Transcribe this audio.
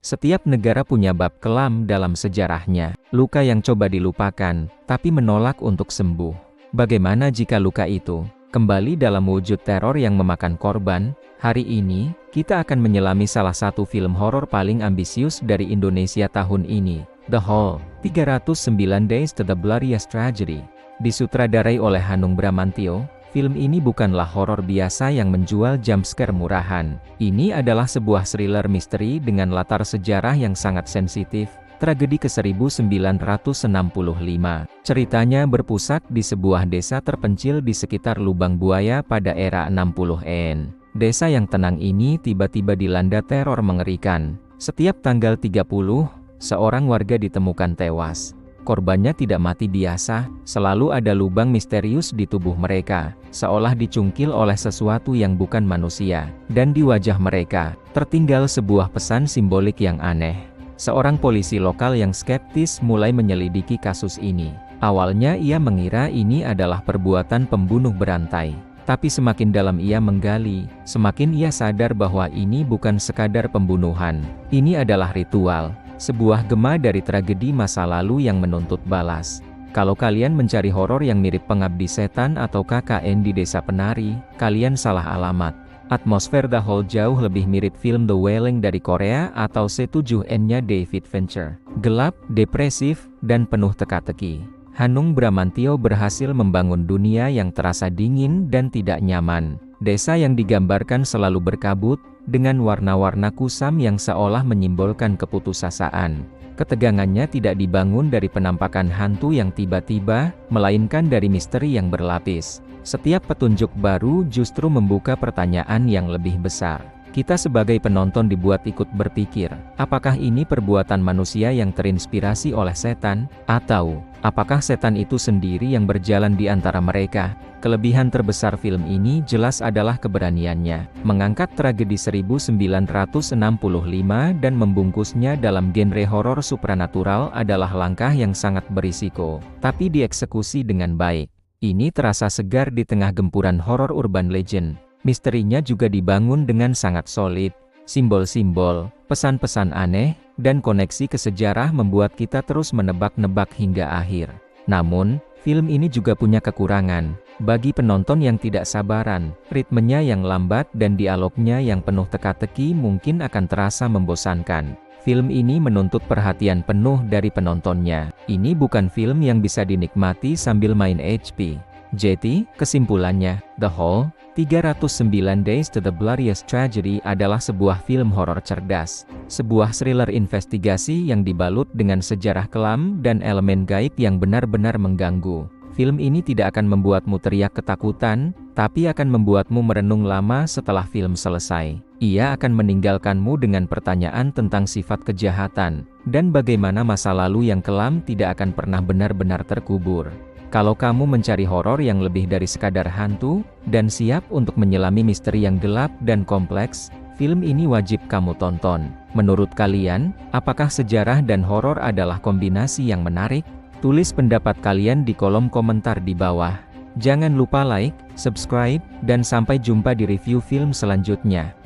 Setiap negara punya bab kelam dalam sejarahnya, luka yang coba dilupakan, tapi menolak untuk sembuh. Bagaimana jika luka itu kembali dalam wujud teror yang memakan korban? Hari ini, kita akan menyelami salah satu film horor paling ambisius dari Indonesia tahun ini, The Hall, 309 Days to the Bloodiest Tragedy. Disutradarai oleh Hanung Bramantyo, film ini bukanlah horor biasa yang menjual jumpscare murahan. Ini adalah sebuah thriller misteri dengan latar sejarah yang sangat sensitif, tragedi ke-1965. Ceritanya berpusat di sebuah desa terpencil di sekitar Lubang Buaya pada era 60-an. Desa yang tenang ini tiba-tiba dilanda teror mengerikan. Setiap tanggal 30, seorang warga ditemukan tewas. Korbannya tidak mati biasa, selalu ada lubang misterius di tubuh mereka, seolah dicungkil oleh sesuatu yang bukan manusia. Dan di wajah mereka, tertinggal sebuah pesan simbolik yang aneh. Seorang polisi lokal yang skeptis mulai menyelidiki kasus ini. Awalnya ia mengira ini adalah perbuatan pembunuh berantai. Tapi semakin dalam ia menggali, semakin ia sadar bahwa ini bukan sekadar pembunuhan. Ini adalah ritual. Sebuah gema dari tragedi masa lalu yang menuntut balas. Kalau kalian mencari horor yang mirip Pengabdi Setan atau KKN di Desa Penari, kalian salah alamat. Atmosfer The Hall jauh lebih mirip film The Wailing dari Korea atau C7N-nya David Fincher. Gelap, depresif, dan penuh teka-teki. Hanung Bramantyo berhasil membangun dunia yang terasa dingin dan tidak nyaman. Desa yang digambarkan selalu berkabut, dengan warna-warna kusam yang seolah menyimbolkan keputusasaan. Ketegangannya tidak dibangun dari penampakan hantu yang tiba-tiba, melainkan dari misteri yang berlapis. Setiap petunjuk baru justru membuka pertanyaan yang lebih besar. Kita sebagai penonton dibuat ikut berpikir, apakah ini perbuatan manusia yang terinspirasi oleh setan? Atau, apakah setan itu sendiri yang berjalan di antara mereka? Kelebihan terbesar film ini jelas adalah keberaniannya, mengangkat tragedi 1965 dan membungkusnya dalam genre horor supranatural adalah langkah yang sangat berisiko, tapi dieksekusi dengan baik. Ini terasa segar di tengah gempuran horor urban legend. Misterinya juga dibangun dengan sangat solid. Simbol-simbol, pesan-pesan aneh, dan koneksi ke sejarah membuat kita terus menebak-nebak hingga akhir. Namun, film ini juga punya kekurangan. Bagi penonton yang tidak sabaran, ritmenya yang lambat dan dialognya yang penuh teka-teki mungkin akan terasa membosankan. Film ini menuntut perhatian penuh dari penontonnya. Ini bukan film yang bisa dinikmati sambil main HP. Jadi, kesimpulannya, The Hall, 309 Days to the Bloodiest Tragedy adalah sebuah film horor cerdas. Sebuah thriller investigasi yang dibalut dengan sejarah kelam dan elemen gaib yang benar-benar mengganggu. Film ini tidak akan membuatmu teriak ketakutan, tapi akan membuatmu merenung lama setelah film selesai. Ia akan meninggalkanmu dengan pertanyaan tentang sifat kejahatan, dan bagaimana masa lalu yang kelam tidak akan pernah benar-benar terkubur. Kalau kamu mencari horor yang lebih dari sekadar hantu, dan siap untuk menyelami misteri yang gelap dan kompleks, film ini wajib kamu tonton. Menurut kalian, apakah sejarah dan horor adalah kombinasi yang menarik? Tulis pendapat kalian di kolom komentar di bawah. Jangan lupa like, subscribe, dan sampai jumpa di review film selanjutnya.